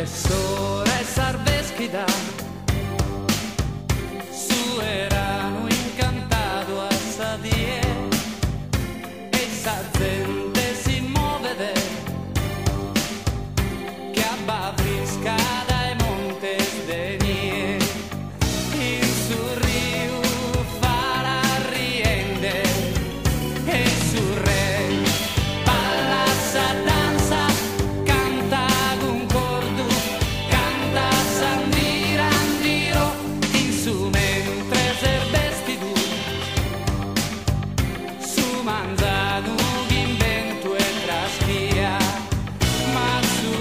e sole s'arveschida su erano incantato a sadie e sa gente si muove che abbafrisca dai montes de nie in sul rio farà riende e sul re balla sa danza canta con cordu canta sandirandiro in su mentre serbesti tu su mangiano invento e traschia ma su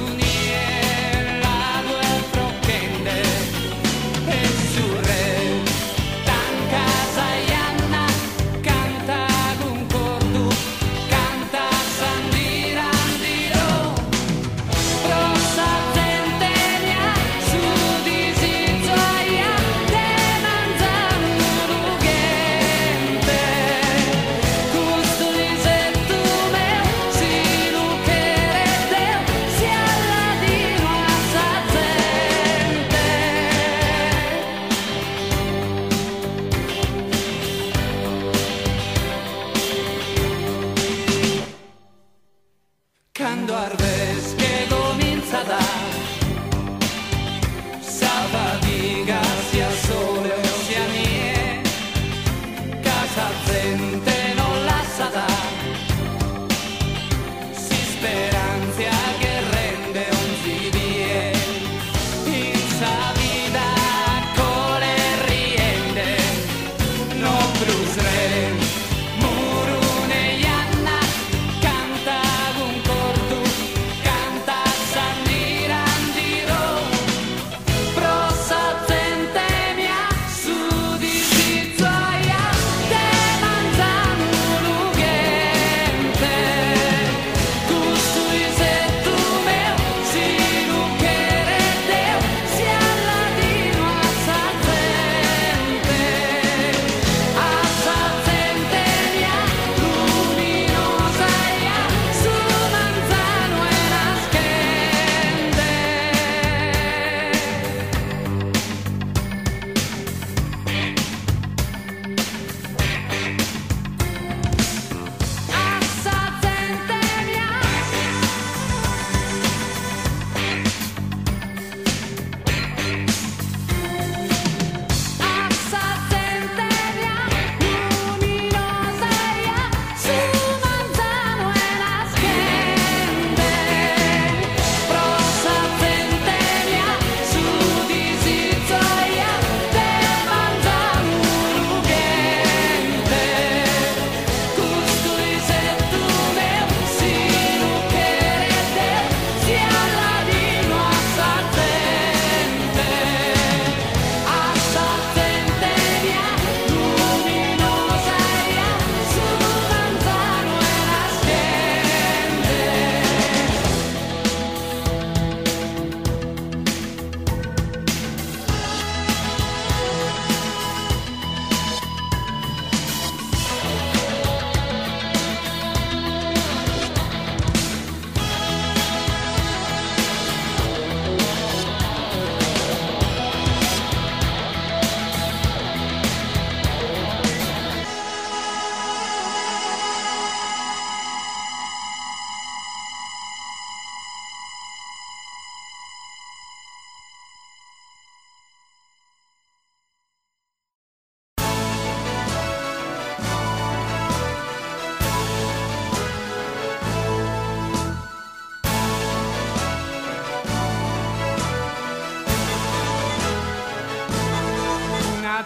quando arves che comincia da Salvadiga sia sole o sia mie casa gente non la sa da si speranza che rende un vie in sa vida con le riende no cruzre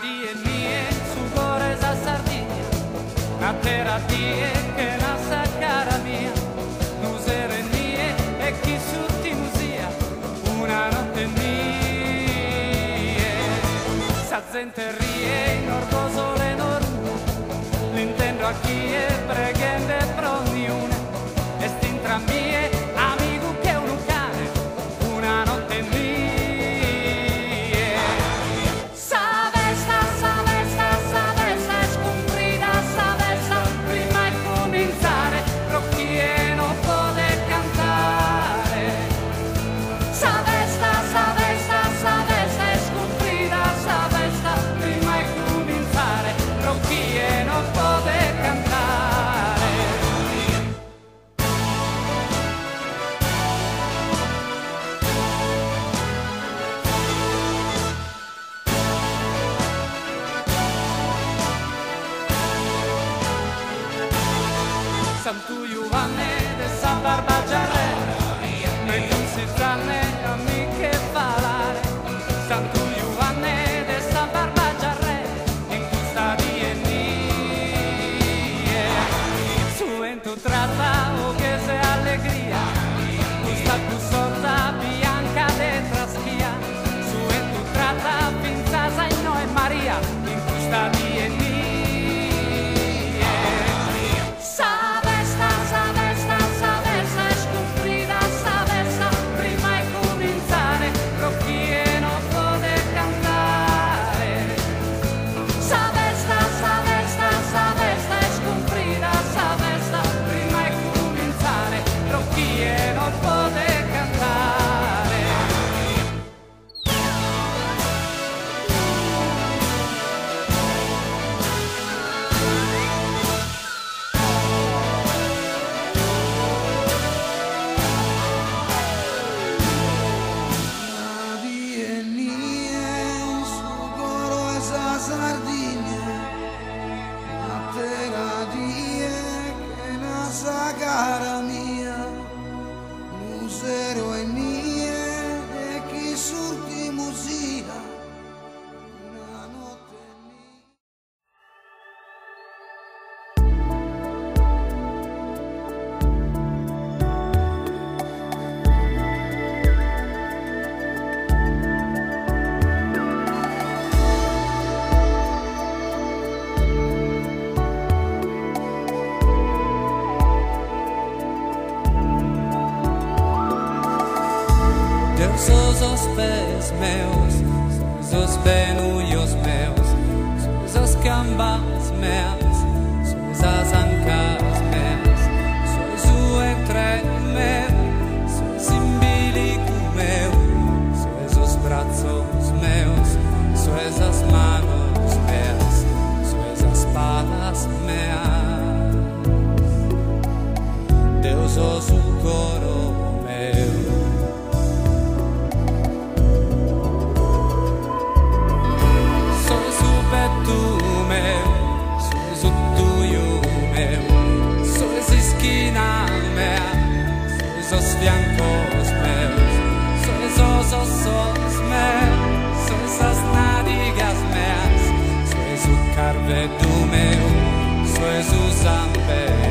die mie su cuore sa Sardegna una terapia che la sa cara mia l'usere mie e chi su ti musia una notte mie sa gente rie in orgo sole enorme l'intendo a chi è pregende pro ognuno e stintra mie amico che è un cane una notte mie sa vesta è scomprita sa vesta prima e Santu Giovanni de San Barbagiarre, e non si zanne a me che parlare. Santu Giovanni de San Barbagiarre, in questa DNI. Su en tu tratta o che se allegria, questa tu sorta bianca de traschia. Su en tu tratta pinzasa in noi Maria, in questa DNI. Cara mia, musero e mie e chi surti musia una notte Deus os pés meus, os penulhos meus, as cambas meus, as ancas meus, sois o entreno meu, sois umbilico meu, sois os braços meus, sois as manos meus, sois as palas meus. Deus os o coro meu. Sois fiancos meus, sois os ossos meus, sois as nádegas meus, sois o carvedo meu, sois os ampés.